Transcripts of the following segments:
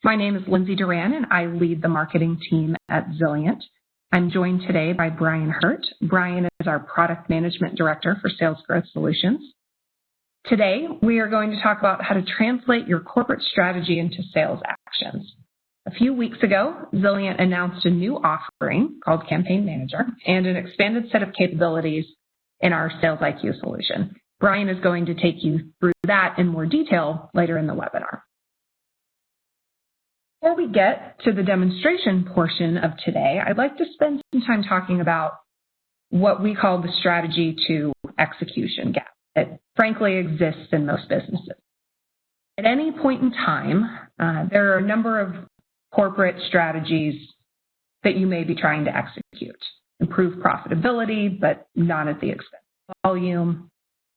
My name is Lindsay Duran, and I lead the marketing team at Zilliant. I'm joined today by Brian Hurt. Brian is our Product Management Director for Sales Growth Solutions. Today, we are going to talk about how to translate your corporate strategy into sales actions. A few weeks ago, Zilliant announced a new offering called Campaign Manager and an expanded set of capabilities in our Sales IQ solution. Brian is going to take you through that in more detail later in the webinar. Before we get to the demonstration portion of today, I'd like to spend some time talking about what we call the strategy to execution gap that frankly exists in most businesses. At any point in time, there are a number of corporate strategies that you may be trying to execute. Improve profitability, but not at the expense of volume.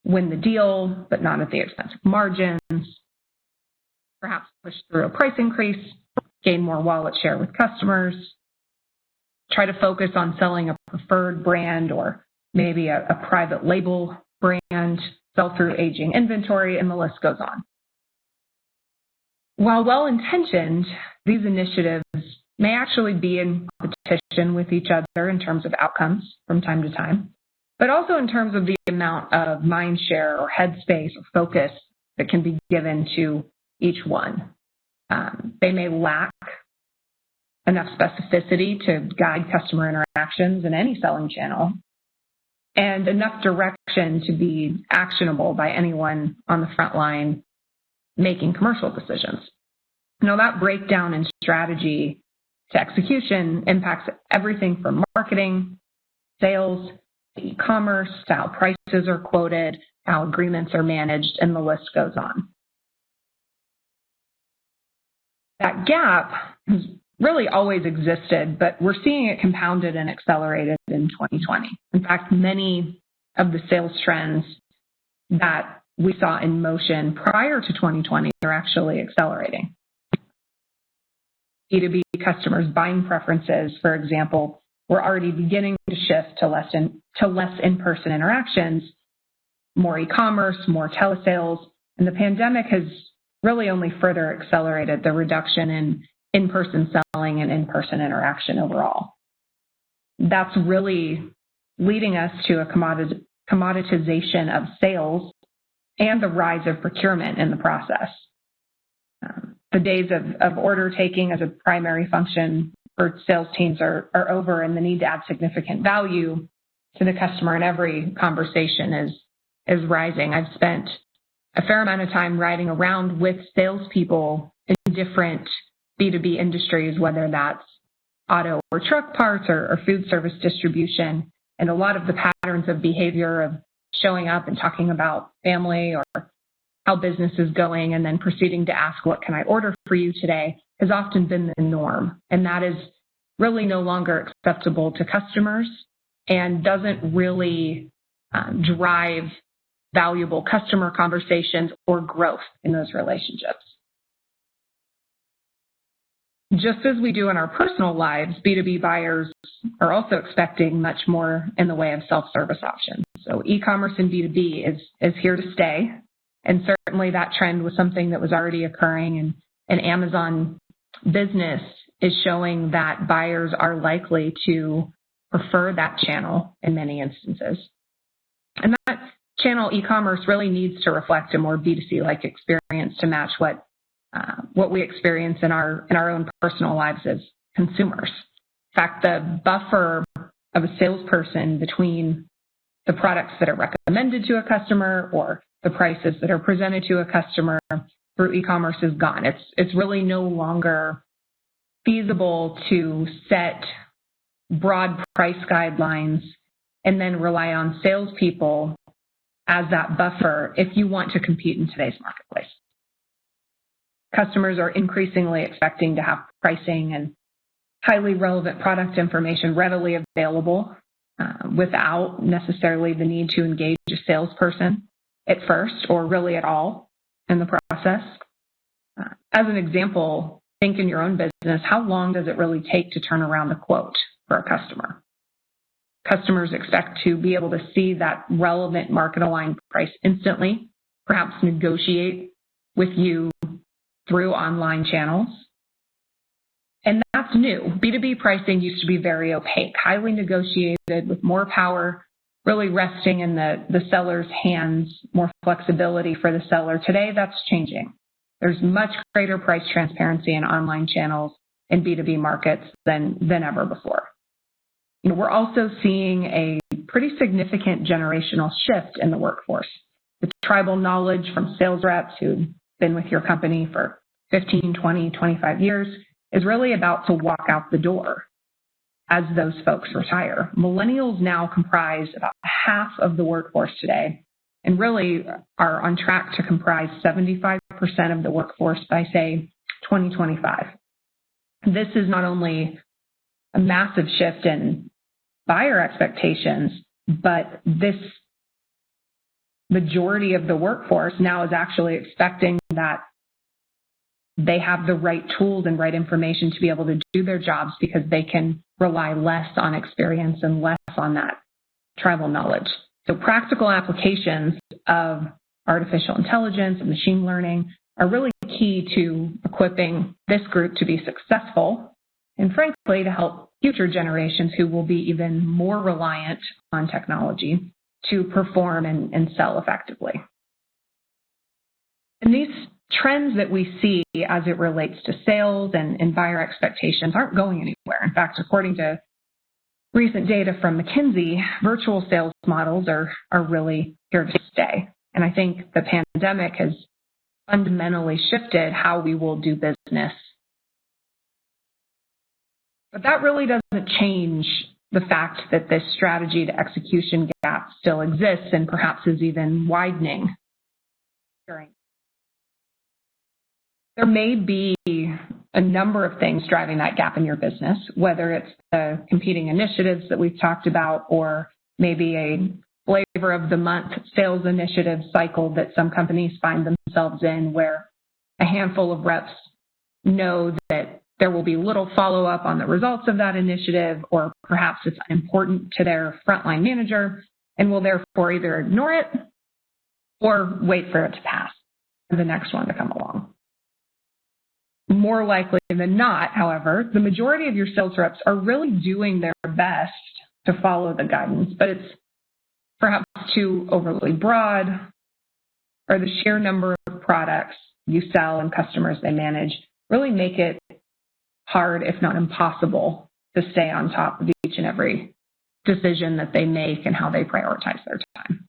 Win the deal, but not at the expense of margins. Perhaps push through a price increase, gain more wallet share with customers. Try to focus on selling a preferred brand or maybe a private label brand, sell through aging inventory, and the list goes on. While well-intentioned, these initiatives may actually be in competition with each other in terms of outcomes from time to time, but also in terms of the amount of mind share or headspace or focus that can be given to each one. They may lack enough specificity to guide customer interactions in any selling channel and enough direction to be actionable by anyone on the front line making commercial decisions. Now, that breakdown in strategy to execution impacts everything from marketing, sales, to e-commerce, to how prices are quoted, how agreements are managed, and the list goes on. That gap has really always existed, but we're seeing it compounded and accelerated in 2020. In fact, many of the sales trends that we saw in motion prior to 2020 are actually accelerating. B2B customers' buying preferences, for example, were already beginning to shift to less in-person interactions, more e-commerce, more telesales, and the pandemic has really only further accelerated the reduction in in-person selling and in-person interaction overall. That's really leading us to a commoditization of sales and the rise of procurement in the process. The days of order taking as a primary function for sales teams are over, and the need to add significant value to the customer in every conversation is rising. I've spent a fair amount of time riding around with salespeople in different B2B industries, whether that's auto or truck parts or food service distribution, and a lot of the patterns of behavior of showing up and talking about family or how business is going and then proceeding to ask, what can I order for you today, has often been the norm. And that is really no longer acceptable to customers and doesn't really drive valuable customer conversations or growth in those relationships. Just as we do in our personal lives, B2B buyers are also expecting much more in the way of self-service options. So e-commerce and B2B is here to stay. And certainly that trend was something that was already occurring, and Amazon Business is showing that buyers are likely to prefer that channel in many instances. And that channel e-commerce really needs to reflect a more B2C-like experience to match what we experience in our own personal lives as consumers. In fact, the buffer of a salesperson between the products that are recommended to a customer or the prices that are presented to a customer through e-commerce is gone. It's really no longer feasible to set broad price guidelines and then rely on salespeople as that buffer if you want to compete in today's marketplace. Customers are increasingly expecting to have pricing and highly relevant product information readily available without necessarily the need to engage a salesperson at first or really at all in the process. As an example, think in your own business, how long does it really take to turn around a quote for a customer? Customers expect to be able to see that relevant market-aligned price instantly, perhaps negotiate with you through online channels, that's new. B2B pricing used to be very opaque, highly negotiated with more power really resting in the seller's hands, more flexibility for the seller. Today, that's changing. There's much greater price transparency in online channels in B2B markets than ever before. We're also seeing a pretty significant generational shift in the workforce. The tribal knowledge from sales reps who've been with your company for 15, 20, 25 years is really about to walk out the door as those folks retire. Millennials now comprise about half of the workforce today and really are on track to comprise 75% of the workforce by, say, 2025. This is not only a massive shift in buyer expectations, but this majority of the workforce now is actually expecting that they have the right tools and right information to be able to do their jobs because they can rely less on experience and less on that tribal knowledge. So practical applications of artificial intelligence and machine learning are really key to equipping this group to be successful and, frankly, to help future generations who will be even more reliant on technology to perform and sell effectively. And these trends that we see as it relates to sales and buyer expectations aren't going anywhere. In fact, according to recent data from McKinsey, virtual sales models are really here to stay. And I think the pandemic has fundamentally shifted how we will do business. But that really doesn't change the fact that this strategy to execution gap still exists and perhaps is even widening. There may be a number of things driving that gap in your business, whether it's the competing initiatives that we've talked about or maybe a flavor of the month sales initiative cycle that some companies find themselves in where a handful of reps know that there will be little follow-up on the results of that initiative, or perhaps it's important to their frontline manager and will therefore either ignore it or wait for it to pass for the next one to come along. More likely than not, however, the majority of your sales reps are really doing their best to follow the guidance, but it's perhaps too overly broad, or the sheer number of products you sell and customers they manage really make it hard, if not impossible, to stay on top of each and every decision that they make and how they prioritize their time.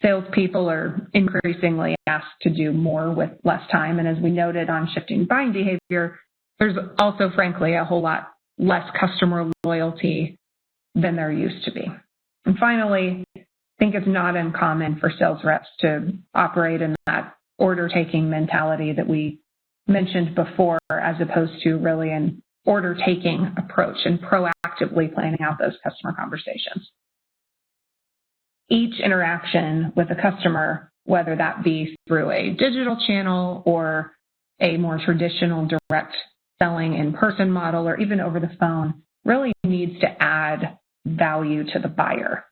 Salespeople are increasingly asked to do more with less time, and as we noted on shifting buying behavior, there's also, frankly, a whole lot less customer loyalty than there used to be. And finally, I think it's not uncommon for sales reps to operate in that order-taking mentality that we mentioned before, as opposed to really an order-taking approach and proactively planning out those customer conversations. Each interaction with a customer, whether that be through a digital channel or a more traditional direct selling in-person model or even over the phone, really needs to add value to the buyer.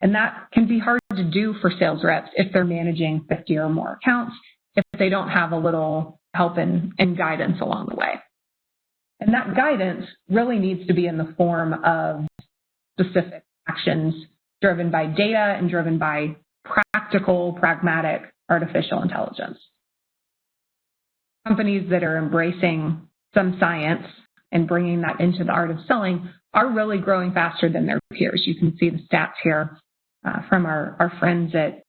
And that can be hard to do for sales reps if they're managing 50 or more accounts, if they don't have a little help and guidance along the way. And that guidance really needs to be in the form of specific actions driven by data and driven by practical, pragmatic artificial intelligence. Companies that are embracing some science and bringing that into the art of selling are really growing faster than their peers. You can see the stats here from our friends at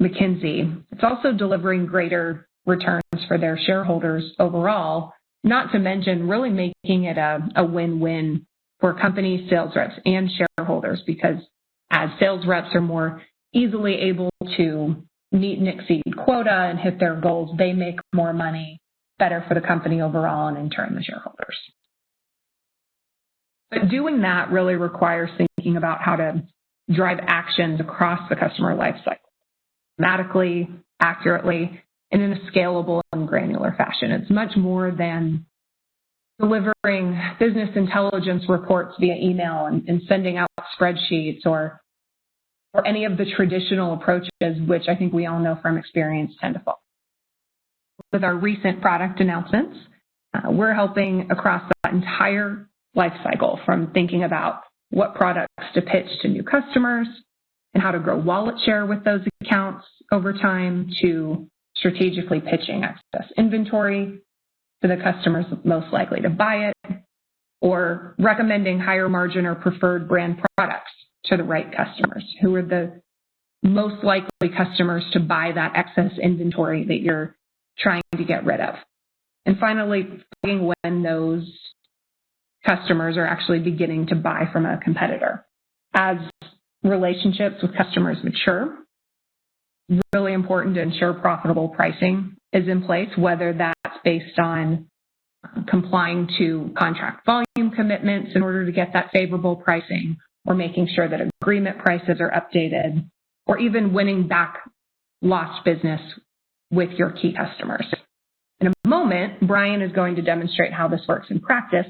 McKinsey. It's also delivering greater returns for their shareholders overall, not to mention really making it a win-win for companies, sales reps, and shareholders, because as sales reps are more easily able to meet and exceed quota and hit their goals, they make more money, better for the company overall, and in turn the shareholders. But doing that really requires thinking about how to drive actions across the customer lifecycle, systematically, accurately, and in a scalable and granular fashion. It's much more than delivering business intelligence reports via email and sending out spreadsheets or any of the traditional approaches, which I think we all know from experience tend to fall. With our recent product announcements, we're helping across entire life cycle, from thinking about what products to pitch to new customers and how to grow wallet share with those accounts over time, to strategically pitching excess inventory to the customers most likely to buy it, or recommending higher margin or preferred brand products to the right customers, who are the most likely customers to buy that excess inventory that you're trying to get rid of. And finally, finding when those customers are actually beginning to buy from a competitor. As relationships with customers mature, really important to ensure profitable pricing is in place, whether that's based on complying to contract volume commitments in order to get that favorable pricing, or making sure that agreement prices are updated, or even winning back lost business with your key customers. In a moment, Brian is going to demonstrate how this works in practice,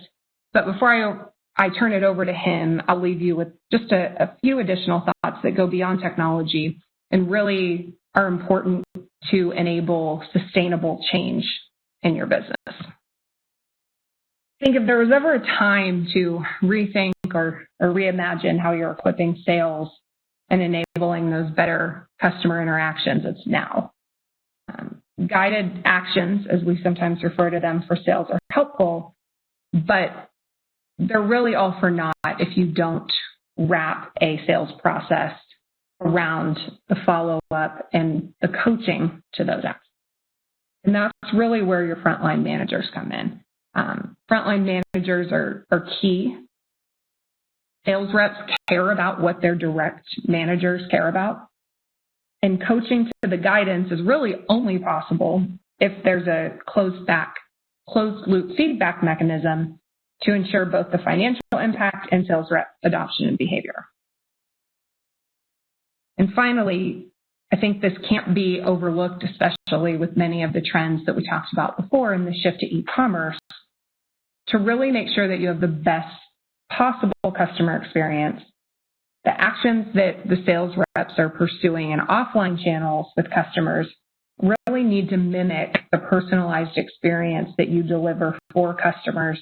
but before I turn it over to him, I'll leave you with just a few additional thoughts that go beyond technology and really are important to enable sustainable change in your business. I think if there was ever a time to rethink or reimagine how you're equipping sales and enabling those better customer interactions, it's now. Guided actions, as we sometimes refer to them for sales, are helpful, but they're really all for naught if you don't wrap a sales process around the follow-up and the coaching to those actions. And that's really where your frontline managers come in. Frontline managers are key. Sales reps care about what their direct managers care about. And coaching to the guidance is really only possible if there's a closed loop feedback mechanism to ensure both the financial impact and sales rep adoption and behavior. And finally, I think this can't be overlooked, especially with many of the trends that we talked about before in the shift to e-commerce, to really make sure that you have the best possible customer experience. The actions that the sales reps are pursuing in offline channels with customers really need to mimic the personalized experience that you deliver for customers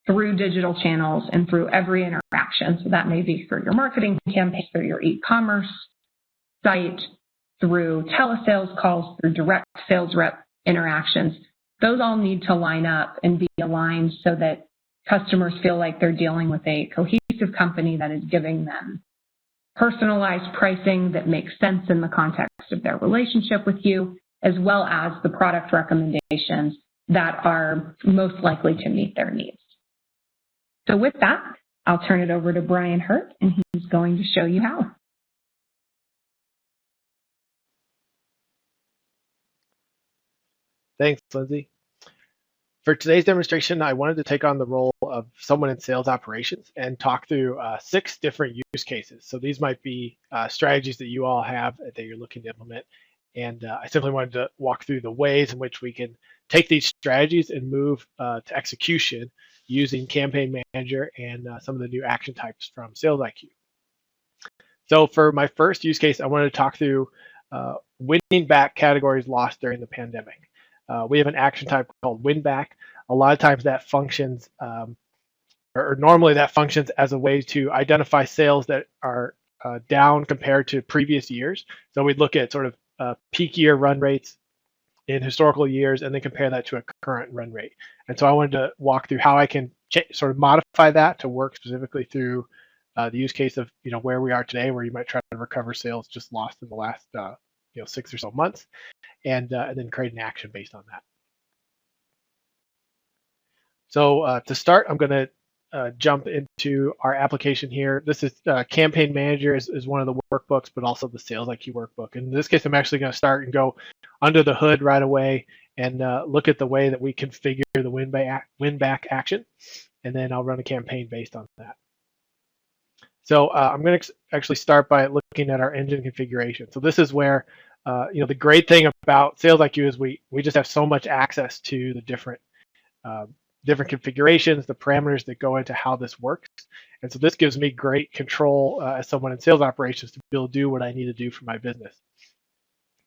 through digital channels and through every interaction. So that may be through your marketing campaign, through your e-commerce site, through telesales calls, through direct sales rep interactions. Those all need to line up and be aligned so that customers feel like they're dealing with a cohesive company that is giving them personalized pricing that makes sense in the context of their relationship with you, as well as the product recommendations that are most likely to meet their needs. So with that, I'll turn it over to Brian Hurt, and he's going to show you how. Thanks, Lindsay. For today's demonstration, I wanted to take on the role of someone in sales operations and talk through 6 different use cases. So these might be strategies that you all have that you're looking to implement. And I simply wanted to walk through the ways in which we can take these strategies and move to execution using Campaign Manager and some of the new action types from Sales IQ. So for my first use case, I wanted to talk through winning back categories lost during the pandemic. We have an action type called win back. A lot of times that functions, or normally that functions as a way to identify sales that are down compared to previous years. So we'd look at sort of peak year run rates in historical years and then compare that to a current run rate. And so I wanted to walk through how I can sort of modify that to work specifically through the use case of where we are today, where you might try to recover sales just lost in the last 6 or so months, and then create an action based on that. So to start, I'm going to jump into our application here. This is Campaign Manager is one of the workbooks, but also the Sales IQ workbook. In this case, I'm actually going to start and go under the hood right away and look at the way that we configure the win back action, and then I'll run a campaign based on that. So I'm going to actually start by looking at our engine configuration. So this is where the great thing about Sales IQ is we just have so much access to the different configurations, the parameters that go into how this works. And so this gives me great control as someone in sales operations to be able to do what I need to do for my business.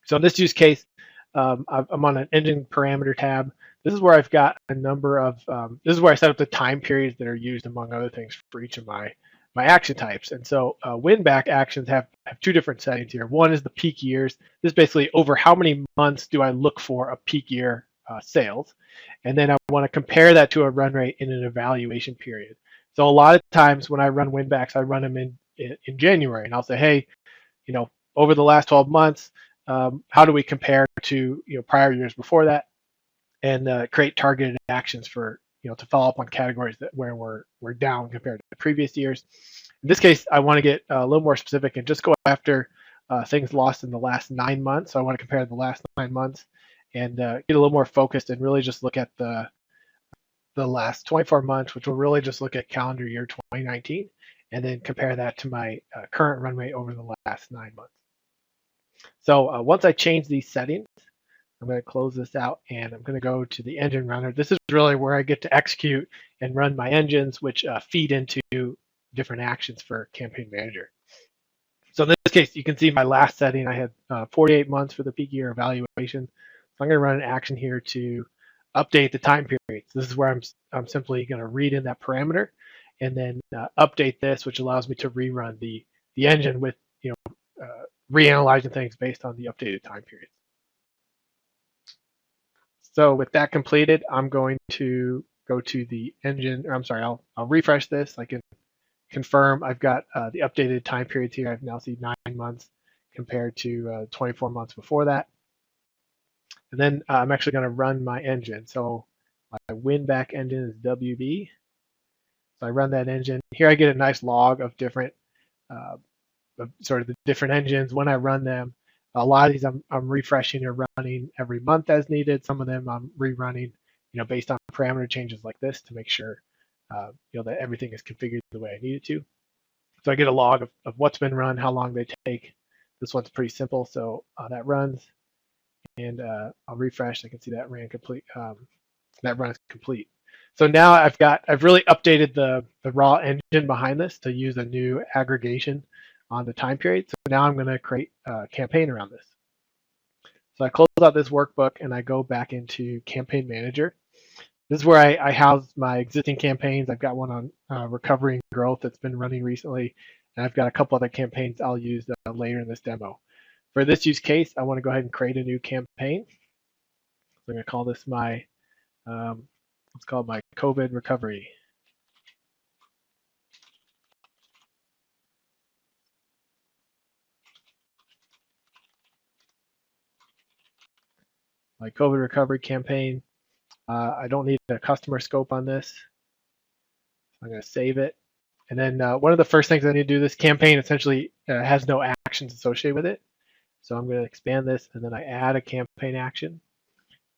So in this use case, I'm on an engine parameter tab. This is where I've got a number of, this is where I set up the time periods that are used among other things for each of my action types. And so win back actions have two different settings here. One is the peak years. This is basically over how many months do I look for a peak year sales. And then I want to compare that to a run rate in an evaluation period. So a lot of times when I run win backs, I run them in January, and I'll say, hey, over the last 12 months, how do we compare to prior years before that, and create targeted actions for to follow up on categories where we're down compared to the previous years. In this case, I want to get a little more specific and just go after things lost in the last 9 months. So I want to compare the last 9 months and get a little more focused and really just look at the last 24 months, which will really just look at calendar year 2019, and then compare that to my current run rate over the last 9 months. So once I change these settings, I'm going to close this out and I'm going to go to the engine runner. This is really where I get to execute and run my engines, which feed into different actions for Campaign Manager. So in this case, you can see my last setting, I had 48 months for the peak year evaluation. So I'm going to run an action here to update the time period. So this is where I'm simply going to read in that parameter and then update this, which allows me to rerun the engine with reanalyzing things based on the updated time period. So with that completed, I'm going to go to the engine, or I'm sorry, I'll refresh this. I can confirm I've got the updated time periods here. I've now seen 9 months compared to 24 months before that. And then I'm actually going to run my engine. So my win back engine is WB. So I run that engine. Here I get a nice log of different, sort of the different engines when I run them. A lot of these I'm refreshing and running every month as needed. Some of them I'm rerunning, based on parameter changes like this to make sure, that everything is configured the way I need it to. So I get a log of what's been run, how long they take. This one's pretty simple, so that runs, and I'll refresh. I can see that ran complete. That run is complete. So now I've really updated the raw engine behind this to use a new aggregation on the time period. So now I'm going to create a campaign around this. So I close out this workbook and I go back into Campaign Manager. This is where I house my existing campaigns. I've got one on recovery and growth that's been running recently, and I've got a couple other campaigns I'll use later in this demo. For this use case, I want to go ahead and create a new campaign. So I'm going to call this my, let's call it my COVID recovery. My COVID recovery campaign. I don't need a customer scope on this. I'm going to save it. And then one of the first things I need to do, this campaign essentially has no actions associated with it. So I'm going to expand this, and then I add a campaign action.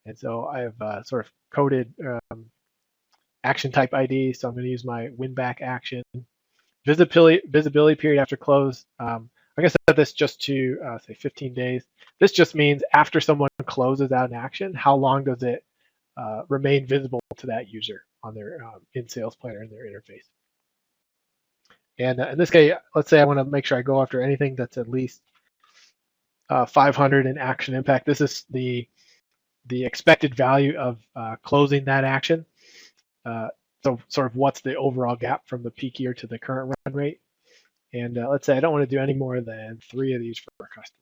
And so I have sort of coded action type ID. So I'm going to use my win back action. Visibility period after close. I'm going to set this just to say 15 days. This just means after someone closes out an action, how long does it remain visible to that user on their in Sales Planner in their interface. And in this case, let's say I want to make sure I go after anything that's at least 500 in action impact. This is the expected value of closing that action. So sort of what's the overall gap from the peak year to the current run rate. And let's say I don't want to do any more than 3 of these for a customer.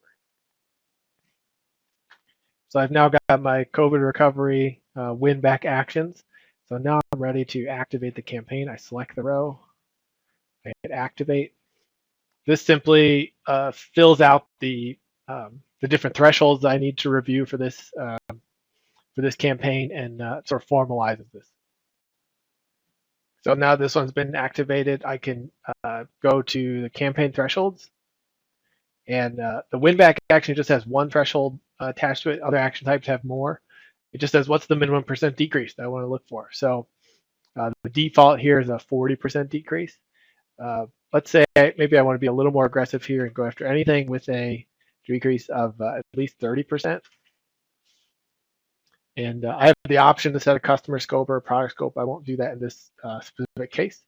So I've now got my COVID recovery win back actions. So now I'm ready to activate the campaign. I select the row, I hit activate. This simply fills out the different thresholds I need to review for this campaign and sort of formalizes this. So now this one's been activated, I can go to the campaign thresholds, and the win back action just has one threshold attached to it. Other action types have more. It just says what's the minimum % decrease that I want to look for. So the default here is a 40% decrease. Let's say maybe I want to be a little more aggressive here and go after anything with a decrease of at least 30%. And I have the option to set a customer scope or a product scope. I won't do that in this specific case.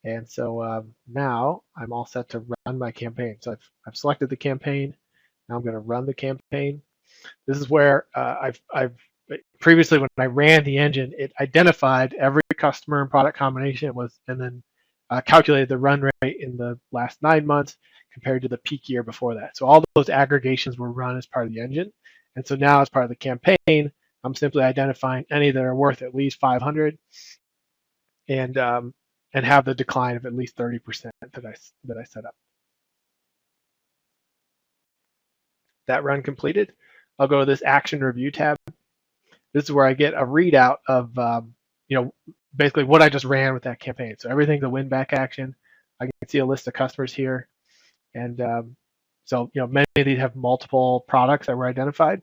And so now I'm all set to run my campaign. So I've selected the campaign. Now I'm going to run the campaign. This is where I've previously, when I ran the engine, it identified every customer and product combination and then calculated the run rate in the last 9 months compared to the peak year before that. So all those aggregations were run as part of the engine. And so now as part of the campaign, I'm simply identifying any that are worth at least 500 and have the decline of at least 30% that I set up. That run completed, I'll go to this action review tab. This is where I get a readout of basically what I just ran with that campaign. So everything, the win back action, I can see a list of customers here, and so many of these have multiple products that were identified,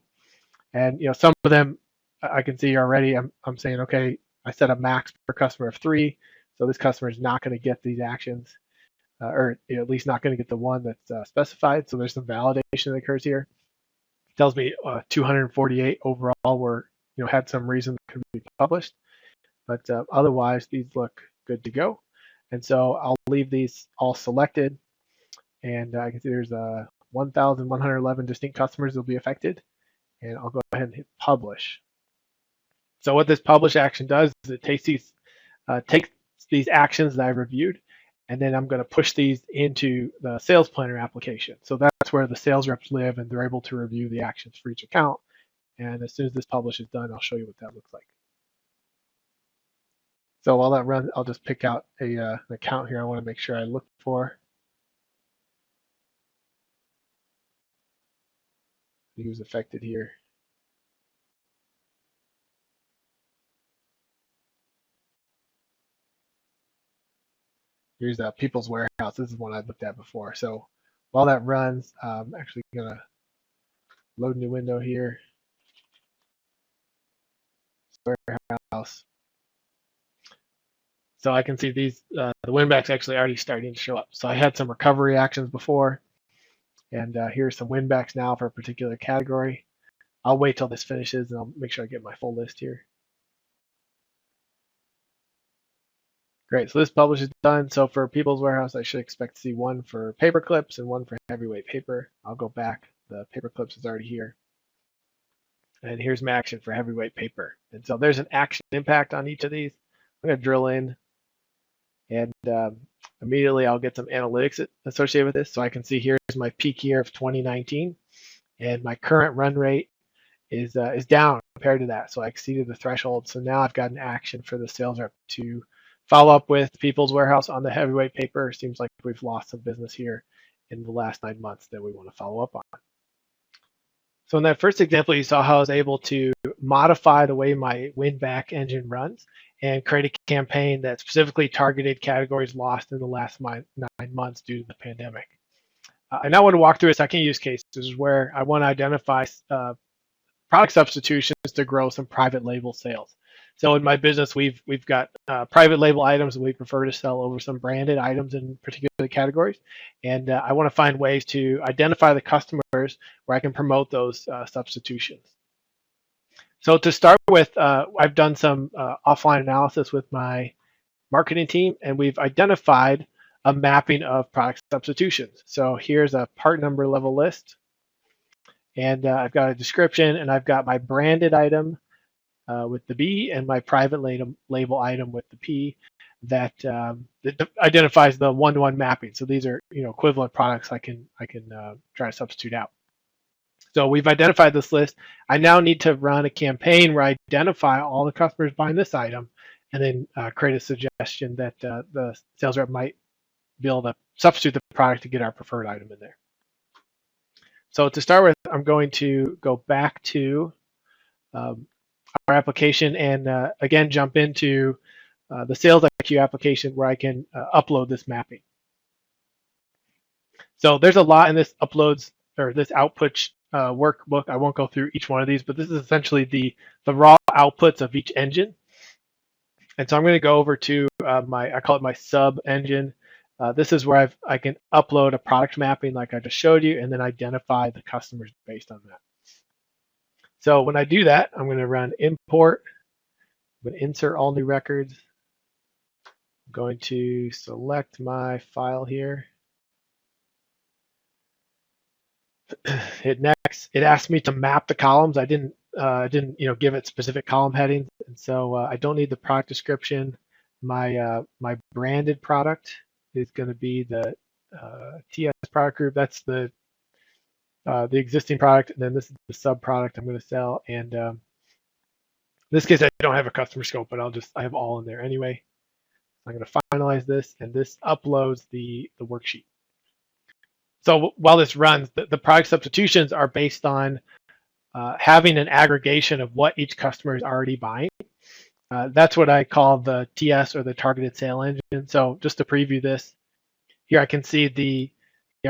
and some of them I can see already. I'm saying, okay, I set a max per customer of 3, so this customer is not going to get these actions, or at least not going to get the one that's specified. So there's some validation that occurs here. It tells me 248 overall were had some reason that could be published, but otherwise these look good to go. And so I'll leave these all selected, and I can see there's 1,111 distinct customers that will be affected, and I'll go ahead and hit publish. So what this publish action does is it takes these actions that I reviewed, and then I'm going to push these into the sales planner application. So that's where the sales reps live, and they're able to review the actions for each account. And as soon as this publish is done, I'll show you what that looks like. So while that runs, I'll just pick out an account here I want to make sure I look for. He was affected here. Here's People's Warehouse. This is one I've looked at before. So while that runs, I'm actually going to load a new window here. Warehouse. So I can see these, the win-backs actually already starting to show up. So I had some recovery actions before, and here's some win-backs now for a particular category. I'll wait till this finishes, and I'll make sure I get my full list here. Great, so this publish is done. So for People's Warehouse, I should expect to see one for paper clips and one for heavyweight paper. I'll go back. The paper clips is already here. And here's my action for heavyweight paper. And so there's an action impact on each of these. I'm going to drill in, and immediately I'll get some analytics associated with this. So I can see here's my peak year of 2019, and my current run rate is down compared to that. So I exceeded the threshold. So now I've got an action for the sales rep to follow up with People's Warehouse on the heavyweight paper. Seems like we've lost some business here in the last 9 months that we want to follow up on. So in that first example, you saw how I was able to modify the way my win-back engine runs and create a campaign that specifically targeted categories lost in the last 9 months due to the pandemic. I now want to walk through a second use case. This is where I want to identify product substitutions to grow some private label sales. So in my business, we've got private label items that we prefer to sell over some branded items in particular categories. And I want to find ways to identify the customers where I can promote those substitutions. So to start with, I've done some offline analysis with my marketing team, and we've identified a mapping of product substitutions. So here's a part number level list. And I've got a description, and I've got my branded item with the B and my private label item with the P that identifies the one-to-one mapping. So these are equivalent products I can try to substitute out. So we've identified this list. I now need to run a campaign where I identify all the customers buying this item, and then create a suggestion that the sales rep might be able to substitute the product to get our preferred item in there. So to start with, I'm going to go back to our application and again jump into the Sales IQ application where I can upload this mapping. So there's a lot in this output workbook. I won't go through each one of these, but this is essentially the raw outputs of each engine. And so I'm going to go over to I call it my sub engine. This is where I can upload a product mapping like I just showed you, and then identify the customers based on that. So when I do that, I'm going to run import. I'm going to insert all new records. I'm going to select my file here. hit next. It asked me to map the columns. I didn't give it specific column headings, and so I don't need the product description. My branded product is going to be the TS product group. That's the existing product, and then this is the sub product I'm going to sell. And in this case, I don't have a customer scope, but I have all in there anyway. I'm going to finalize this, and this uploads the worksheet. So while this runs, the product substitutions are based on having an aggregation of what each customer is already buying. That's what I call the TS, or the targeted sale engine. So just to preview this, here I can see the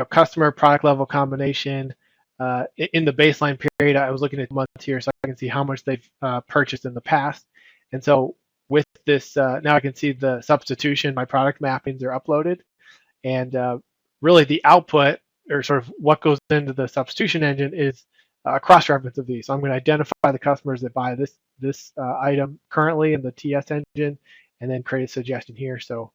customer product level combination. In the baseline period, I was looking at months here, so I can see how much they've purchased in the past. And so with this, now I can see the substitution, my product mappings are uploaded. And really the output, or sort of what goes into the substitution engine, is a cross-reference of these. So I'm going to identify the customers that buy this item currently in the TS engine, and then create a suggestion here. So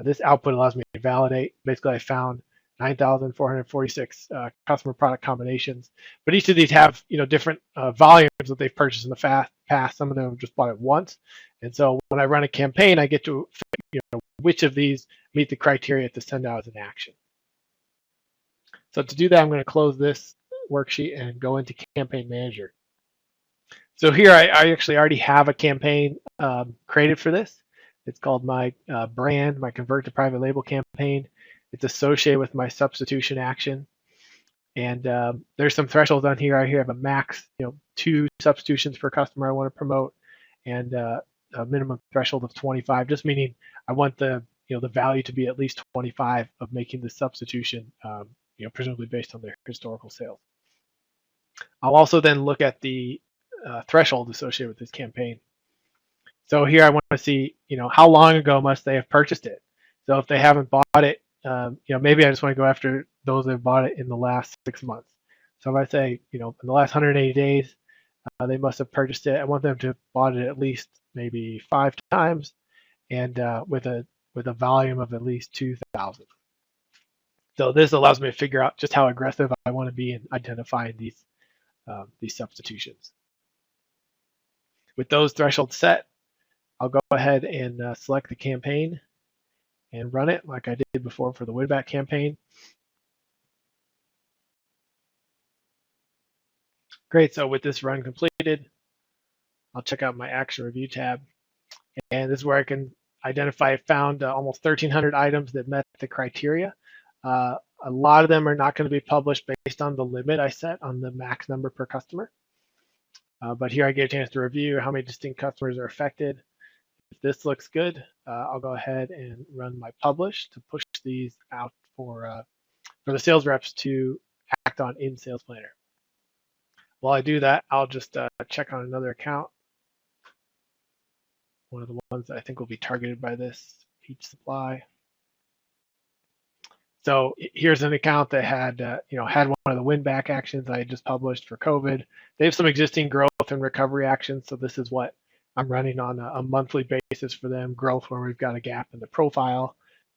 this output allows me to validate. Basically, I found 9,446 customer product combinations, but each of these have different volumes that they've purchased in the past. Some of them have just bought it once, and so when I run a campaign, I get to which of these meet the criteria to send out as an action. So to do that, I'm going to close this worksheet and go into Campaign Manager. So here I actually already have a campaign created for this. It's called my brand, my Convert to Private Label campaign. It's associated with my substitution action. And there's some thresholds on here. I have a max, 2 substitutions per customer I want to promote, and a minimum threshold of 25, just meaning I want the value to be at least 25 of making the substitution, presumably based on their historical sales. I'll also then look at the threshold associated with this campaign. So here I want to see, how long ago must they have purchased it. So if they haven't bought it, maybe I just want to go after those that have bought it in the last 6 months. So if I say, in the last 180 days, they must have purchased it. I want them to have bought it at least maybe 5 times, and with a volume of at least 2,000. So this allows me to figure out just how aggressive I want to be in identifying these substitutions. With those thresholds set, I'll go ahead and select the campaign and run it like I did before for the win-back campaign. Great, so with this run completed, I'll check out my Action Review tab. And this is where I can identify, I found almost 1,300 items that met the criteria. A lot of them are not going to be published based on the limit I set on the max number per customer. But here I get a chance to review how many distinct customers are affected. If this looks good, I'll go ahead and run my publish to push these out for the sales reps to act on in Sales Planner. While I do that, I'll just check on another account. One of the ones that I think will be targeted by this, Peach Supply. So here's an account that had had one of the win-back actions I had just published for COVID. They have some existing growth and recovery actions, so this is what I'm running on a monthly basis for them. Growth, where we've got a gap in the profile,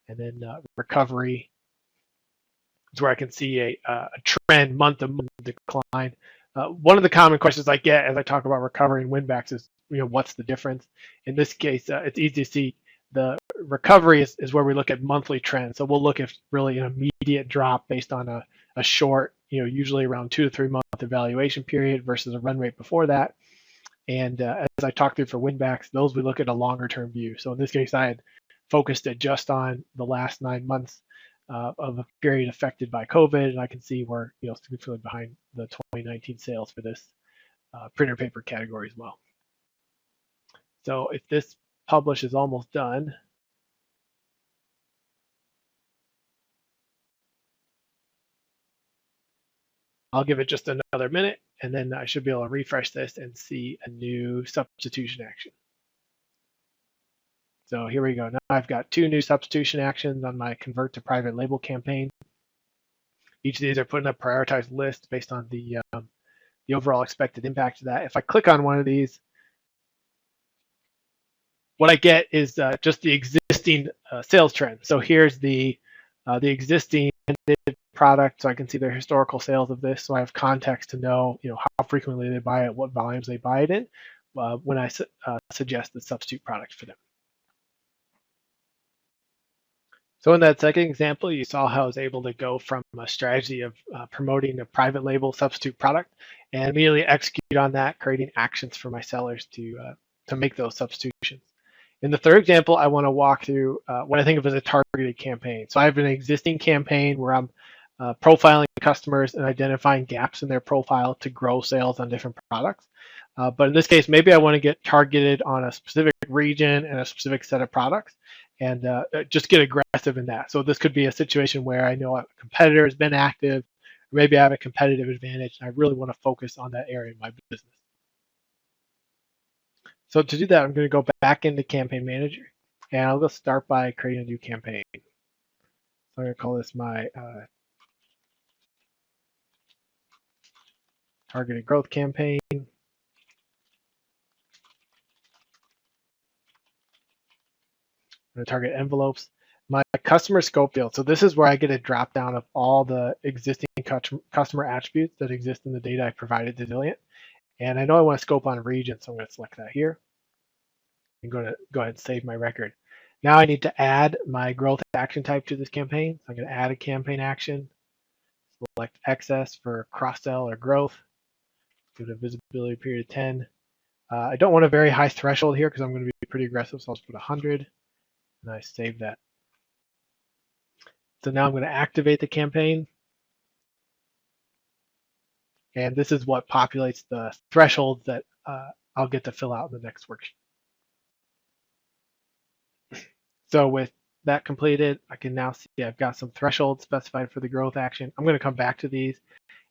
and then recovery is where I can see a trend month-to-month decline. One of the common questions I get as I talk about recovery and win-backs is, what's the difference? In this case, it's easy to see. The recovery is where we look at monthly trends. So we'll look at really an immediate drop based on a short, usually around 2 to 3 month evaluation period versus a run rate before that. And as I talked through for win-backs, those we look at a longer term view. So in this case, I had focused it just on the last 9 months of a period affected by COVID, and I can see we're significantly behind the 2019 sales for this printer paper category as well. So if this publish is almost done, I'll give it just another minute, and then I should be able to refresh this and see a new substitution action. So here we go. Now I've got 2 new substitution actions on my Convert to Private Label campaign. Each of these are put in a prioritized list based on the overall expected impact of that. If I click on one of these, what I get is just the existing sales trend. So here's the existing product, so I can see their historical sales of this, so I have context to know, how frequently they buy it, what volumes they buy it in, when I suggest the substitute product for them. So in that second example, you saw how I was able to go from a strategy of promoting a private label substitute product and immediately execute on that, creating actions for my sellers to make those substitutions. In the third example, I want to walk through what I think of as a targeted campaign. So I have an existing campaign where I'm profiling customers and identifying gaps in their profile to grow sales on different products. But in this case, maybe I want to get targeted on a specific region and a specific set of products and just get aggressive in that. So this could be a situation where I know a competitor has been active, or maybe I have a competitive advantage and I really want to focus on that area of my business. So to do that, I'm going to go back into Campaign Manager, and I'll go start by creating a new campaign. So I'm going to call this my targeted growth campaign. I'm going to target envelopes. My customer scope field. So this is where I get a drop down of all the existing customer attributes that exist in the data I provided to Zilliant. And I know I want to scope on region, so I'm going to select that here. I'm going to go ahead and save my record. Now I need to add my growth action type to this campaign. So I'm going to add a campaign action, select excess for cross-sell or growth, give it a visibility period of 10. I don't want a very high threshold here because I'm going to be pretty aggressive, so I'll just put 100, and I save that. So now I'm going to activate the campaign. And this is what populates the thresholds that I'll get to fill out in the next worksheet. So with that completed, I can now see I've got some thresholds specified for the growth action. I'm going to come back to these.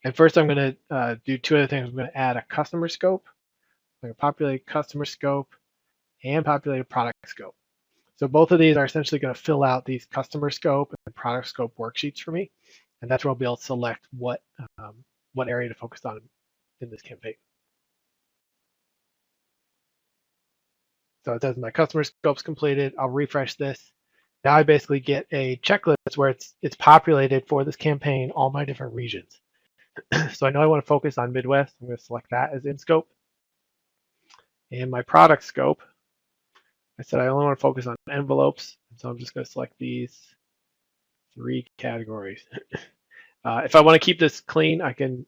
And first I'm going to do two other things. I'm going to add a customer scope. I'm going to populate customer scope and populate a product scope. So both of these are essentially going to fill out these customer scope and product scope worksheets for me. And that's where I'll be able to select what area to focus on in this campaign. So it says my customer scope's completed. I'll refresh this. Now I basically get a checklist where it's populated for this campaign, all my different regions. So I know I want to focus on Midwest. I'm going to select that as in scope. And my product scope, I said I only want to focus on envelopes. So I'm just going to select these 3 categories. If I want to keep this clean, I can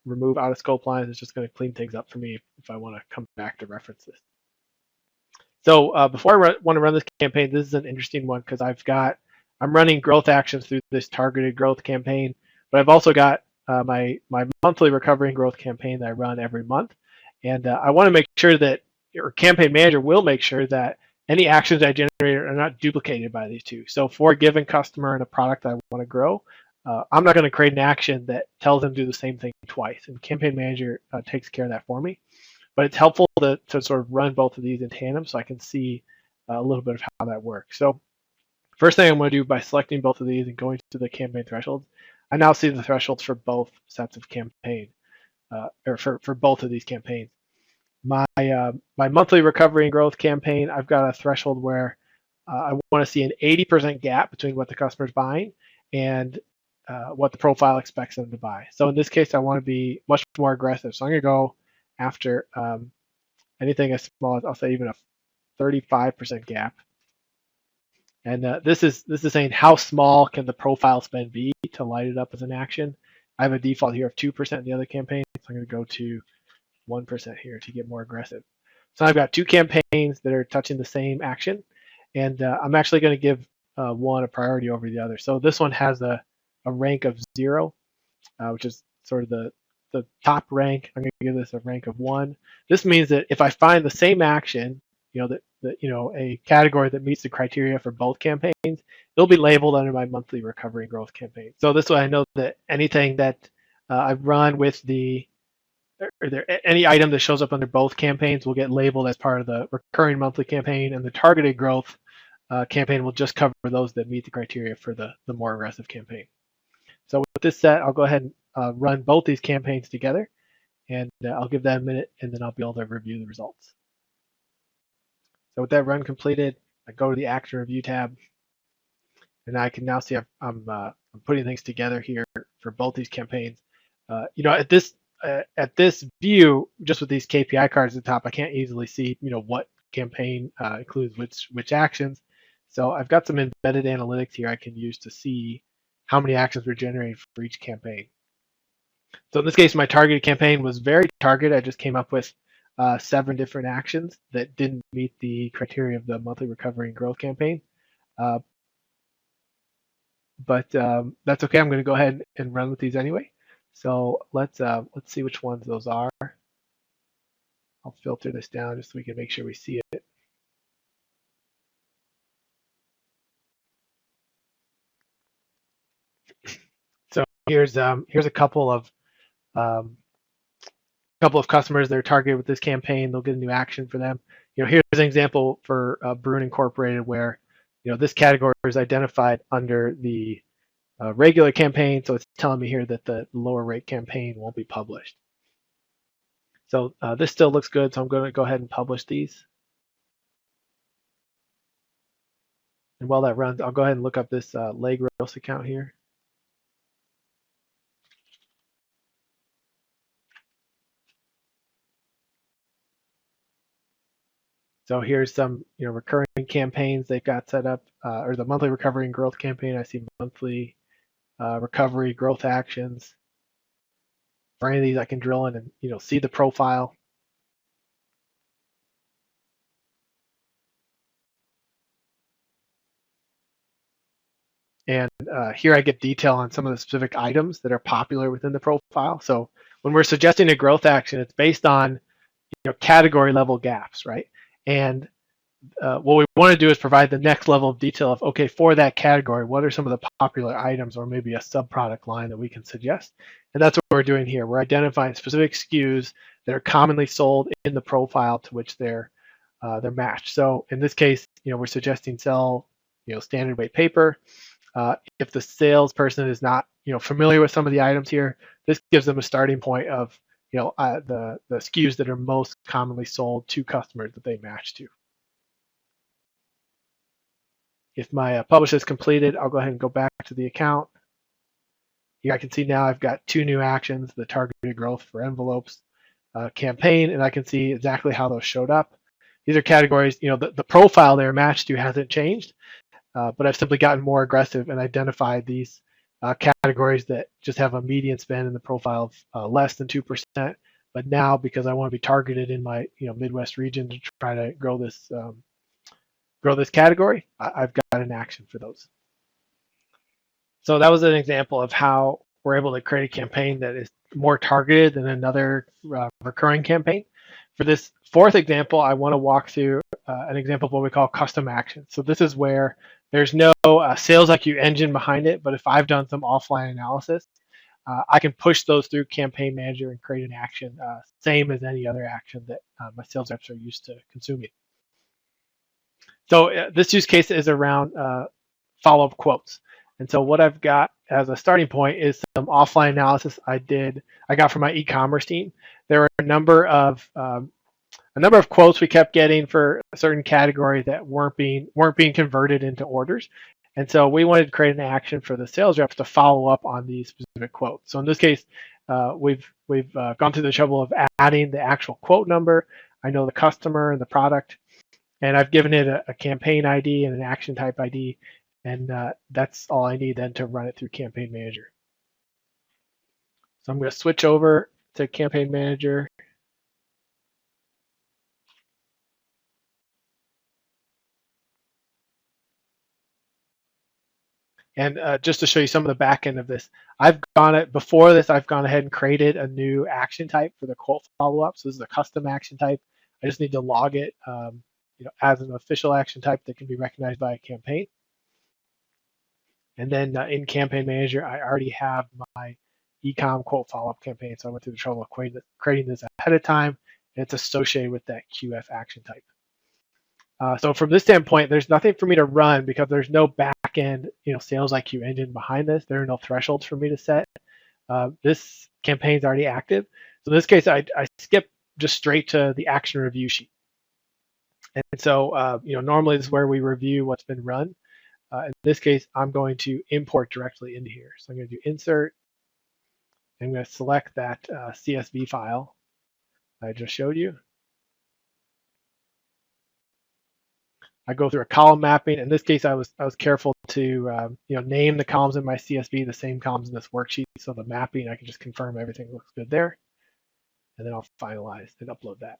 remove out of scope lines. It's just going to clean things up for me if I want to come back to reference this. So before I want to run this campaign, this is an interesting one because I'm running growth actions through this targeted growth campaign, but I've also got my monthly recovery and growth campaign that I run every month. And I want to make sure that your campaign manager will make sure that any actions I generate are not duplicated by these two. So for a given customer and a product I want to grow, I'm not going to create an action that tells them to do the same thing twice. And campaign manager takes care of that for me. But it's helpful to sort of run both of these in tandem so I can see a little bit of how that works. So first thing I'm going to do by selecting both of these and going to the campaign thresholds, I now see the thresholds for both sets of campaign, or for both of these campaigns. My monthly recovery and growth campaign, I've got a threshold where I want to see an 80% gap between what the customer's buying and what the profile expects them to buy. So in this case, I want to be much more aggressive. So I'm going to go after anything as small as, I'll say, even a 35% gap. And this is saying how small can the profile spend be to light it up as an action. I have a default here of 2% in the other campaign, so I'm going to go to 1% here to get more aggressive. So I've got 2 campaigns that are touching the same action, and I'm actually going to give one a priority over the other. So this one has a rank of 0, which is sort of the top rank. I'm going to give this a rank of 1. This means that if I find the same action, a category that meets the criteria for both campaigns, it'll be labeled under my monthly recovery and growth campaign. So this way I know that anything that I've run with any item that shows up under both campaigns will get labeled as part of the recurring monthly campaign, and the targeted growth campaign will just cover those that meet the criteria for the more aggressive campaign. So with this set, I'll go ahead and run both these campaigns together, and I'll give that a minute, and then I'll be able to review the results. So with that run completed, I go to the Action Review tab, and I can now see I'm putting things together here for both these campaigns. At this view, just with these KPI cards at the top, I can't easily see what campaign includes which actions. So I've got some embedded analytics here I can use to see how many actions were generated for each campaign. So in this case, my targeted campaign was very targeted. I just came up with 7 different actions that didn't meet the criteria of the monthly recovery and growth campaign. But that's okay. I'm going to go ahead and run with these anyway. So let's see which ones those are. I'll filter this down just so we can make sure we see it. So here's a couple of customers that are targeted with this campaign. They'll get a new action for them. Here's an example for Bruin Incorporated where this category is identified under the regular campaign, so it's telling me here that the lower rate campaign won't be published. So this still looks good, so I'm going to go ahead and publish these. And while that runs, I'll go ahead and look up this Legros account here. So here's some recurring campaigns they've got set up, or the monthly recovery and growth campaign. I see monthly recovery growth actions. For any of these, I can drill in and see the profile. And here I get detail on some of the specific items that are popular within the profile. So when we're suggesting a growth action, it's based on category level gaps, right? And what we want to do is provide the next level of detail of, okay, for that category, what are some of the popular items or maybe a sub-product line that we can suggest? And that's what we're doing here. We're identifying specific SKUs that are commonly sold in the profile to which they're matched. So in this case, we're suggesting sell standard weight paper. If the salesperson is not familiar with some of the items here, this gives them a starting point of the SKUs that are most commonly sold to customers that they match to. If my publish is completed, I'll go ahead and go back to the account. Here I can see now I've got 2 new actions, the targeted growth for envelopes campaign, and I can see exactly how those showed up. These are categories, the profile they're matched to hasn't changed, but I've simply gotten more aggressive and identified these categories that just have a median spend in the profile of less than 2%. But now, because I want to be targeted in my Midwest region to try to grow this category, I've got an action for those. So that was an example of how we're able to create a campaign that is more targeted than another recurring campaign. For this 4th example, I want to walk through an example of what we call custom actions. So this is where there's no sales IQ engine behind it, but if I've done some offline analysis, I can push those through Campaign Manager and create an action, same as any other action that my sales reps are used to consuming. So this use case is around follow-up quotes. And so what I've got as a starting point is some offline analysis I got from my e-commerce team. There were a number of quotes we kept getting for a certain category that weren't being converted into orders. And so we wanted to create an action for the sales reps to follow up on these specific quotes. So in this case, we've gone through the trouble of adding the actual quote number. I know the customer and the product, and I've given it a campaign ID and an action type ID. And that's all I need then to run it through Campaign Manager. So I'm going to switch over to Campaign Manager. And just to show you some of the back end of this, before this, I've gone ahead and created a new action type for the quote follow-up. So this is a custom action type. I just need to log it as an official action type that can be recognized by a campaign. And then in Campaign Manager, I already have my e-com quote follow-up campaign. So I went through the trouble of creating this ahead of time, and it's associated with that QF action type. So from this standpoint, there's nothing for me to run because there's no back-end sales IQ engine behind this. There are no thresholds for me to set. This campaign is already active. So in this case, I skip just straight to the action review sheet. And so normally this is where we review what's been run. In this case, I'm going to import directly into here. So I'm going to do insert. I'm going to select that CSV file I just showed you. I go through a column mapping. In this case, I was careful to name the columns in my CSV the same columns in this worksheet. So the mapping, I can just confirm everything looks good there, and then I'll finalize and upload that.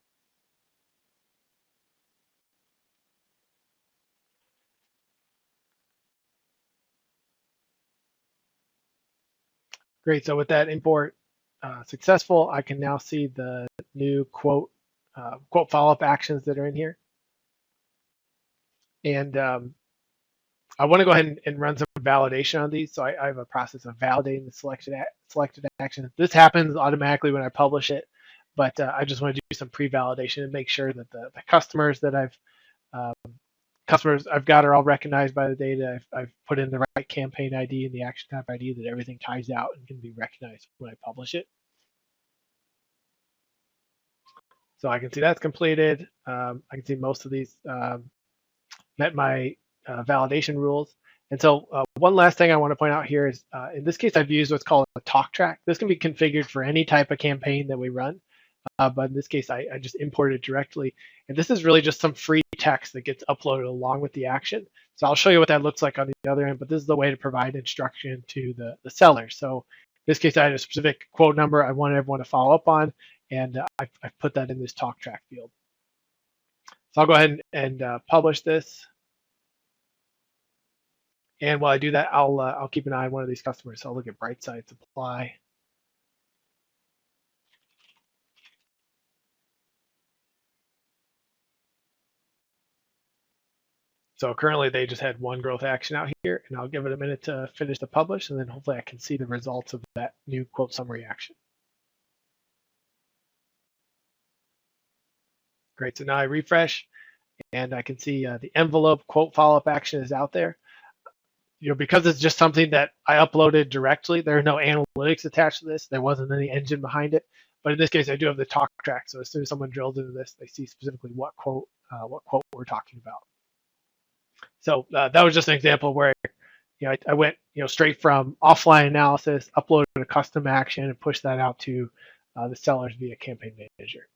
Great. So with that import successful, I can now see the new quote follow-up actions that are in here. And I want to go ahead and run some validation on these. So I have a process of validating the selected action. This happens automatically when I publish it, but I just want to do some pre-validation and make sure that the customers that I've got are all recognized by the data. I've put in the right campaign ID and the action type ID, that everything ties out and can be recognized when I publish it. So I can see that's completed. I can see most of these met my validation rules. And so one last thing I want to point out here is, in this case, I've used what's called a talk track. This can be configured for any type of campaign that we run. But in this case, I just imported it directly. And this is really just some free text that gets uploaded along with the action. So I'll show you what that looks like on the other end, but this is the way to provide instruction to the seller. So in this case, I had a specific quote number I wanted everyone to follow up on, and I've put that in this talk track field. So I'll go ahead and publish this. And while I do that, I'll keep an eye on one of these customers. So I'll look at Brightside Supply. So currently they just had one growth action out here, and I'll give it a minute to finish the publish, and then hopefully I can see the results of that new quote summary action. Great, so now I refresh, and I can see the envelope quote follow-up action is out there. Because it's just something that I uploaded directly, there are no analytics attached to this. There wasn't any engine behind it. But in this case, I do have the talk track. So as soon as someone drills into this, they see specifically what quote we're talking about. So that was just an example where I went straight from offline analysis, uploaded a custom action, and pushed that out to the sellers via Campaign Manager.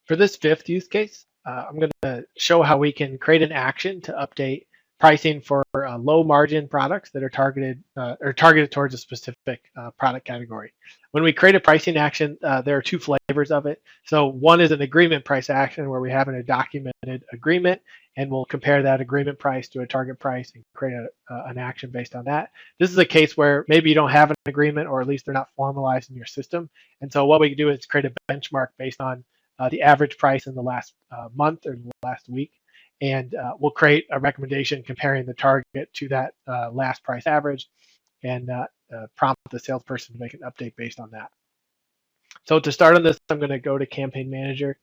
For this fifth use case, I'm going to show how we can create an action to update pricing for low margin products that are targeted towards a specific product category. When we create a pricing action, there are two flavors of it. So one is an agreement price action where we have a documented agreement, and we'll compare that agreement price to a target price and create an action based on that. This is a case where maybe you don't have an agreement, or at least they're not formalized in your system. And so what we can do is create a benchmark based on the average price in the last month or the last week. And we'll create a recommendation comparing the target to that last price average, and prompt the salesperson to make an update based on that. So to start on this, I'm going to go to Campaign Manager.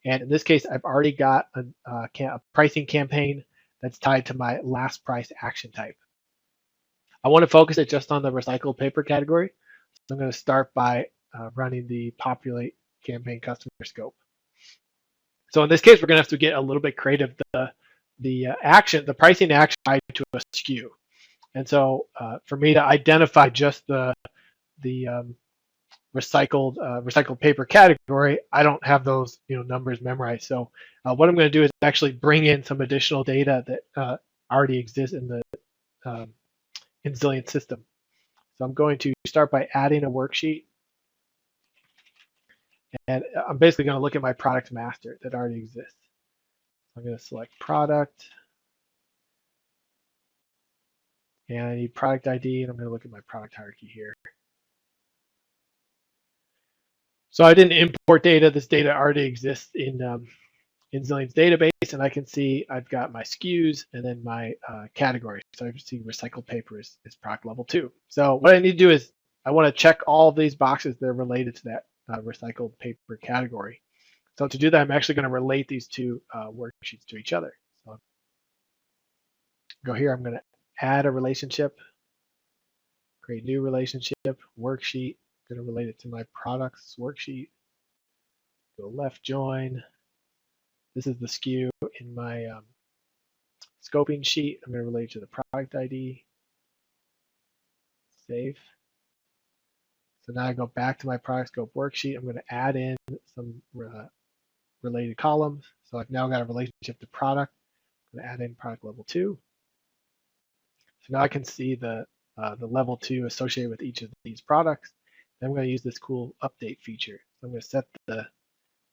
And in this case, I've already got a pricing campaign that's tied to my last price action type. I want to focus it just on the recycled paper category. So I'm going to start by running the populate campaign customer scope. So in this case, we're going to have to get a little bit creative. The pricing action tied to a SKU. And so for me to identify just the recycled paper category, I don't have those numbers memorized. So what I'm going to do is actually bring in some additional data that already exists in the Zilliant system. So I'm going to start by adding a worksheet. And I'm basically going to look at my product master that already exists. I'm going to select product. And I need product ID, and I'm going to look at my product hierarchy here. So I didn't import data. This data already exists in Zilliant's database, and I can see I've got my SKUs and then my categories. So I can see recycled paper is product level 2. So what I need to do is I want to check all of these boxes that are related to that recycled paper category. So to do that, I'm actually going to relate these two worksheets to each other. So go here, I'm going to add a relationship, create new relationship, worksheet, I'm going to relate it to my products worksheet, go left join. This is the SKU in my scoping sheet. I'm going to relate to the product ID. Save. So now I go back to my product scope worksheet. I'm going to add in some related columns. So I've now got a relationship to product. I'm going to add in product level 2. So now I can see the level 2 associated with each of these products. Then I'm going to use this cool update feature. So I'm going to set the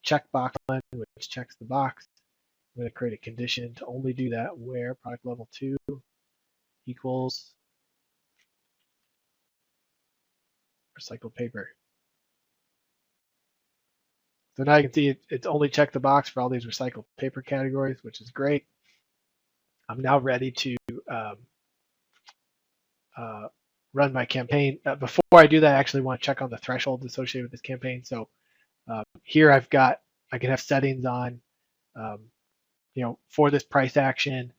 checkbox one, which checks the box. I'm going to create a condition to only do that where product level 2 equals recycled paper. So now you can see it's only checked the box for all these recycled paper categories, which is great. I'm now ready to run my campaign. Before I do that, I actually want to check on the thresholds associated with this campaign. So here I can have settings on, for this price action,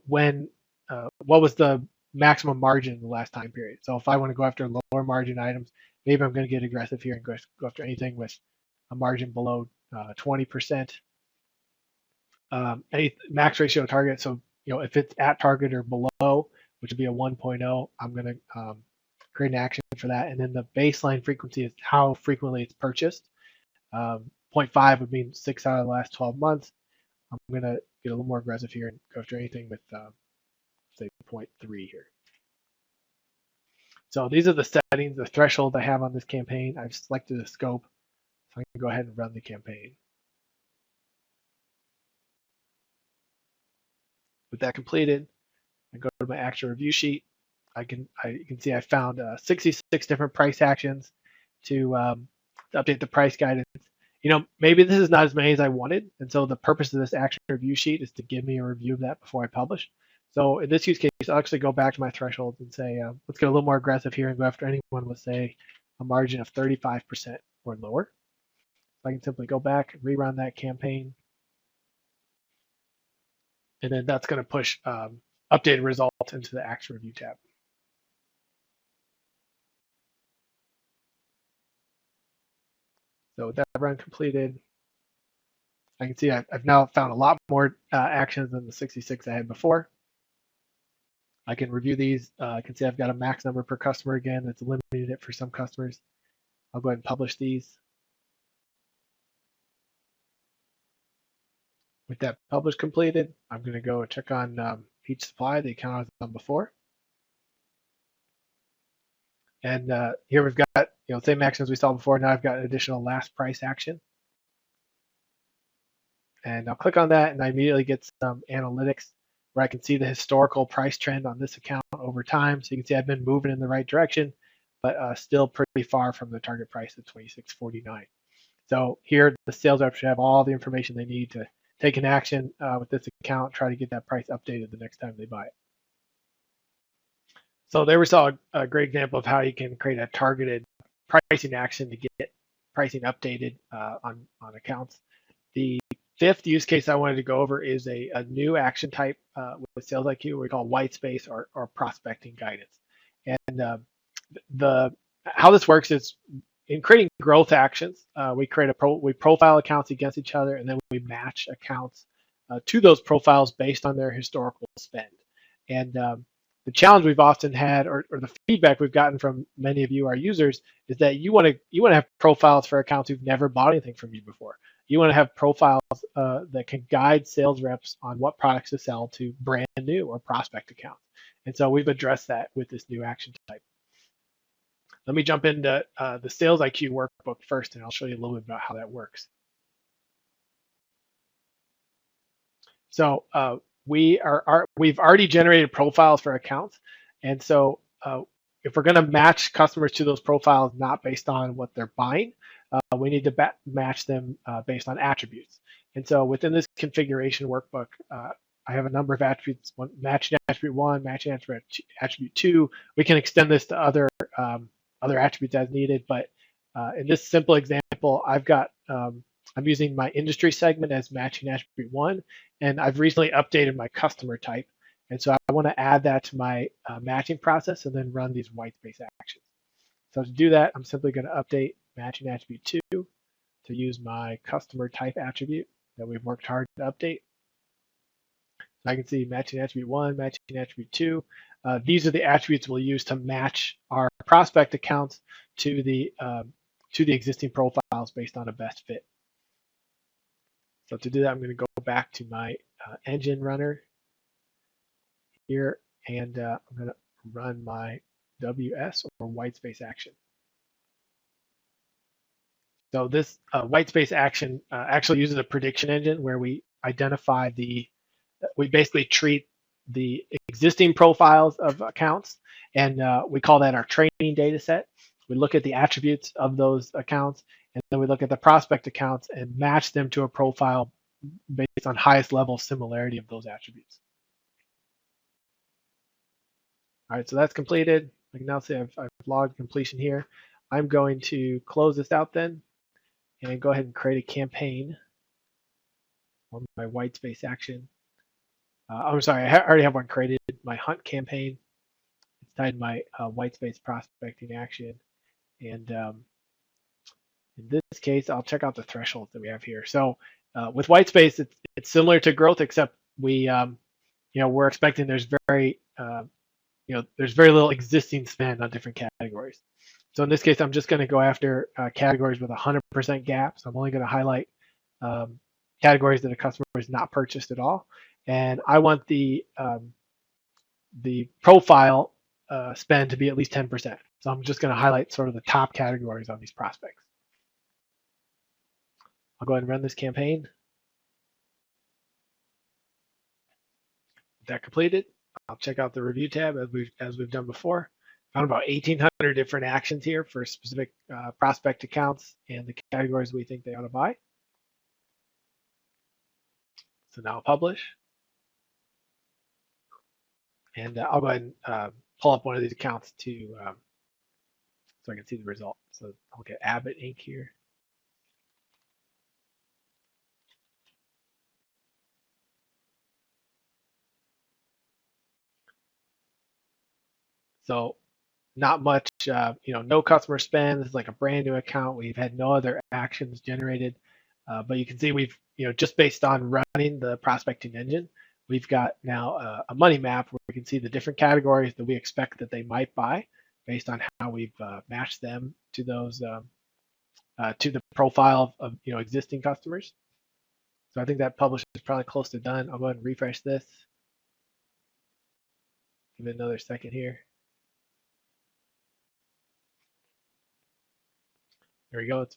what was the maximum margin in the last time period. So if I want to go after lower margin items, maybe I'm going to get aggressive here and go after anything with a margin below 20%. Any max ratio target. So if it's at target or below, which would be a 1.0, I'm going to create an action for that. And then the baseline frequency is how frequently it's purchased. 0.5 would mean 6 out of the last 12 months. I'm going to get a little more aggressive here and go after anything with, say, 0.3 here. So these are the settings, the threshold I have on this campaign. I've selected a scope, so I can go ahead and run the campaign. With that completed, I go to my action review sheet. You can see I found 66 different price actions to update the price guidance. Maybe this is not as many as I wanted, and so the purpose of this action review sheet is to give me a review of that before I publish. So in this use case, I'll actually go back to my thresholds and say, let's get a little more aggressive here and go after anyone with, say, a margin of 35% or lower. So I can simply go back and rerun that campaign. And then that's going to push updated results into the action review tab. So with that run completed, I can see I've now found a lot more actions than the 66 I had before. I can review these. I can see I've got a max number per customer again. That's eliminated it for some customers. I'll go ahead and publish these. With that publish completed, I'm going to go and check on Peach Supply, the account I was on before. And here we've got same actions we saw before. Now I've got an additional last price action. And I'll click on that, and I immediately get some analytics where I can see the historical price trend on this account over time. So you can see I've been moving in the right direction, but still pretty far from the target price of $26.49. So here the sales rep should have all the information they need to take an action with this account, try to get that price updated the next time they buy it. So there we saw a great example of how you can create a targeted pricing action to get pricing updated on accounts. The fifth use case I wanted to go over is a new action type with Sales IQ we call white space or prospecting guidance. And how this works is in creating growth actions, we profile accounts against each other, and then we match accounts to those profiles based on their historical spend. And the challenge we've often had, or the feedback we've gotten from many of you, our users, is that you want to have profiles for accounts who've never bought anything from you before. You want to have profiles that can guide sales reps on what products to sell to brand new or prospect accounts. And so we've addressed that with this new action type. Let me jump into the Sales IQ workbook first, and I'll show you a little bit about how that works. So we've already generated profiles for accounts, and so if we're going to match customers to those profiles not based on what they're buying, we need to match them based on attributes. And so within this configuration workbook, I have a number of attributes: matching attribute 1, matching attribute 2. We can extend this to other attributes as needed, but in this simple example, I'm using my industry segment as matching attribute 1, and I've recently updated my customer type, and so I want to add that to my matching process and then run these white space actions. So to do that, I'm simply going to update matching attribute 2 to use my customer type attribute that we've worked hard to update. I can see matching attribute 1, matching attribute 2. These are the attributes we'll use to match our prospect accounts to the existing profiles based on a best fit. So to do that, I'm going to go back to my engine runner here, and I'm going to run my WS, or white space action. So this white space action actually uses a prediction engine where we identify we basically treat the existing profiles of accounts, and we call that our training data set. We look at the attributes of those accounts, and then we look at the prospect accounts and match them to a profile based on highest level similarity of those attributes. All right, so that's completed. I can now say I've logged completion here. I'm going to close this out then and go ahead and create a campaign on my white space action. I'm sorry, I already have one created, my hunt campaign. It's tied to my white space prospecting action. And in this case, I'll check out the thresholds that we have here. So with white space, it's similar to growth, except we're expecting there's very little existing spend on different categories. So in this case, I'm just going to go after categories with 100% gap. So I'm only going to highlight categories that a customer has not purchased at all. And I want the profile spend to be at least 10%. So I'm just going to highlight sort of the top categories on these prospects. I'll go ahead and run this campaign. With that completed, I'll check out the review tab as we've done before. Found about 1,800 different actions here for specific prospect accounts and the categories we think they ought to buy. So now I'll publish. And I'll go ahead and pull up one of these accounts so I can see the result. So I'll get Abbott Inc. here. So not much, no customer spend. This is like a brand new account. We've had no other actions generated, but you can see we've, just based on running the prospecting engine, we've got now a money map where we can see the different categories that we expect that they might buy based on how we've matched them to those to the profile of existing customers. So I think that publish is probably close to done. I'll go ahead and refresh this. Give it another second here. There we go. It's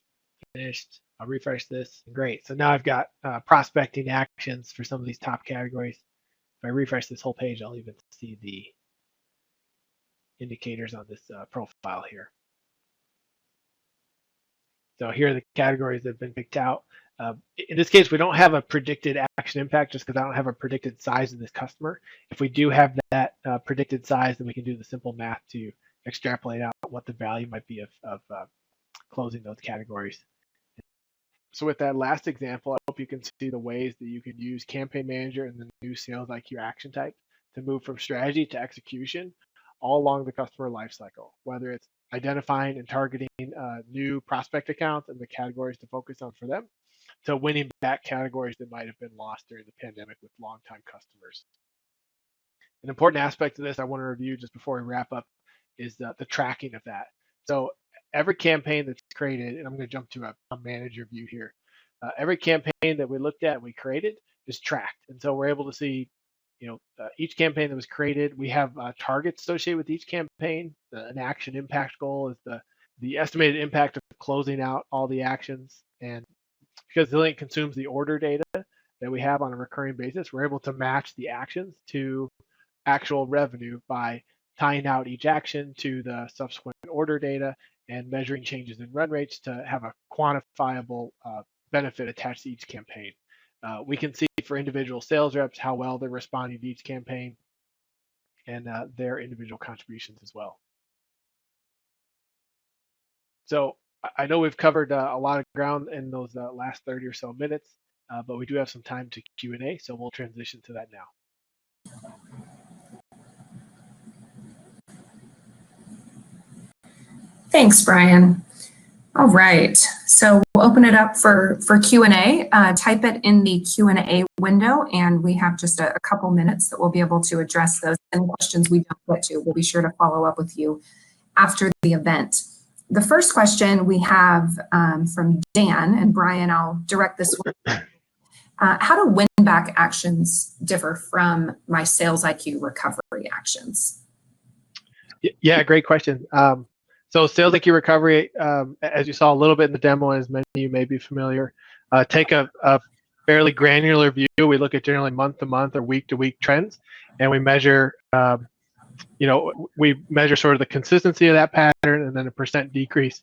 finished. I'll refresh this. Great. So now I've got prospecting actions for some of these top categories. If I refresh this whole page, I'll even see the indicators on this profile here. So here are the categories that have been picked out. In this case, we don't have a predicted action impact just because I don't have a predicted size of this customer. If we do have that predicted size, then we can do the simple math to extrapolate out what the value might be of closing those categories. So with that last example, I hope you can see the ways that you can use Campaign Manager and the new Sales IQ action type to move from strategy to execution all along the customer lifecycle, whether it's identifying and targeting new prospect accounts and the categories to focus on for them, to winning back categories that might have been lost during the pandemic with longtime customers. An important aspect of this I want to review just before we wrap up is the tracking of that. So every campaign that's created, and I'm going to jump to a manager view here. Every campaign that we looked at and we created is tracked. And so we're able to see, each campaign that was created, we have targets associated with each campaign. An action impact goal is the estimated impact of closing out all the actions. And because Zilliant consumes the order data that we have on a recurring basis, we're able to match the actions to actual revenue by tying out each action to the subsequent order data and measuring changes in run rates to have a quantifiable benefit attached to each campaign. We can see for individual sales reps how well they're responding to each campaign and their individual contributions as well. So I know we've covered a lot of ground in those last 30 or so minutes, but we do have some time to Q&A, so we'll transition to that now. Thanks, Brian. All right, so open it up for Q&A. Type it in the Q&A window, and we have just a couple minutes that we'll be able to address those. Any questions we don't get to, we'll be sure to follow up with you after the event. The first question we have from Dan, and Brian, I'll direct this one. How do win-back actions differ from my Sales IQ recovery actions? Yeah, great question. So Sales IQ Recovery, as you saw a little bit in the demo, as many of you may be familiar, take a fairly granular view. We look at generally month-to-month or week-to-week trends, and we measure, we measure sort of the consistency of that pattern and then a percent decrease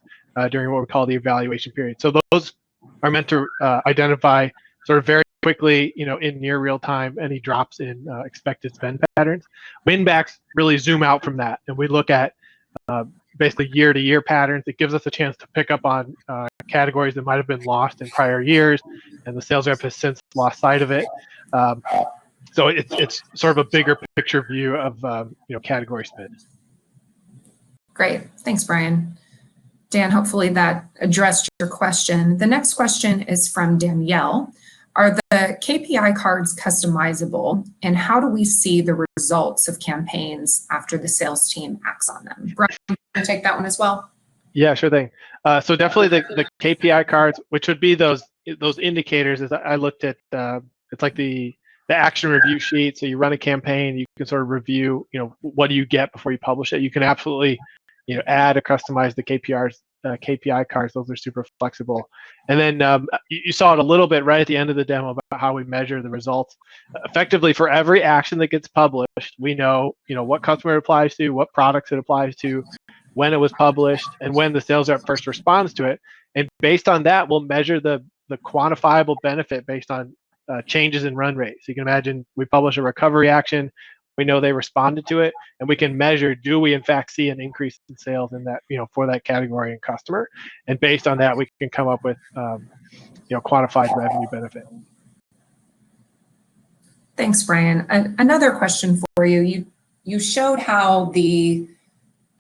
during what we call the evaluation period. So those are meant to identify sort of very quickly, in near real time, any drops in expected spend patterns. Win-backs really zoom out from that, and we look at basically year-to-year patterns. It gives us a chance to pick up on categories that might have been lost in prior years, and the sales rep has since lost sight of it. So it's sort of a bigger picture view of category spend. Great, thanks, Brian. Dan, hopefully that addressed your question. The next question is from Danielle. Are the KPI cards customizable, and how do we see the results of campaigns after the sales team acts on them? Brian, you want to take that one as well? Yeah, sure thing. So definitely the KPI cards, which would be those indicators. As I looked at, it's like the action review sheet. So you run a campaign, you can sort of review, what do you get before you publish it. You can absolutely, add or customize the KPI cards. Those are super flexible. And then you saw it a little bit right at the end of the demo about how we measure the results. Effectively, for every action that gets published, we know, what customer it applies to, what products it applies to, when it was published, and when the sales rep first responds to it. And based on that, we'll measure the quantifiable benefit based on changes in run rate. So you can imagine we publish a recovery action. We know they responded to it, and we can measure, do we in fact see an increase in sales in that, for that category and customer? And based on that, we can come up with, quantified revenue benefit. Thanks, Brian. Another question for you. You showed how the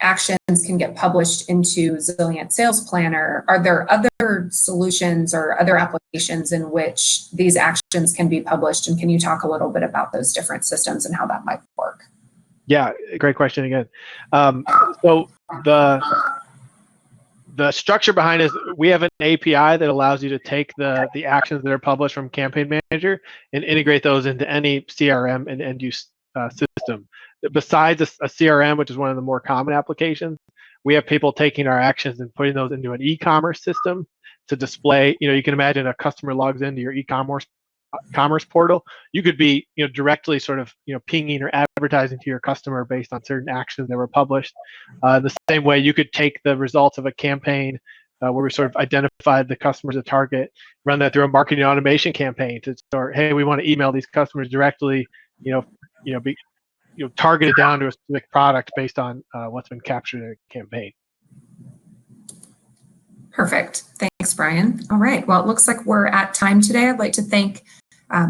actions can get published into Zilliant Sales Planner. Are there other solutions or other applications in which these actions can be published? And can you talk a little bit about those different systems and how that might work? Yeah, great question again. So the structure behind it is we have an API that allows you to take the actions that are published from Campaign Manager and integrate those into any CRM and end-use system. Besides a CRM, which is one of the more common applications, we have people taking our actions and putting those into an e-commerce system to display. You can imagine a customer logs into your e-commerce portal. You could be directly sort of pinging or advertising to your customer based on certain actions that were published. The same way you could take the results of a campaign where we sort of identified the customers at target, run that through a marketing automation campaign to start, hey, we want to email these customers directly, targeted down to a specific product based on what's been captured in a campaign. Perfect. Thanks, Brian. All right. Well, it looks like we're at time today. I'd like to thank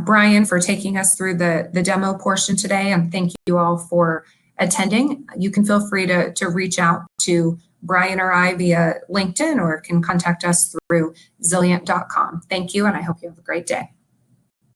Brian for taking us through the demo portion today, and thank you all for attending. You can feel free to reach out to Brian or I via LinkedIn, or can contact us through Zilliant.com. Thank you, and I hope you have a great day.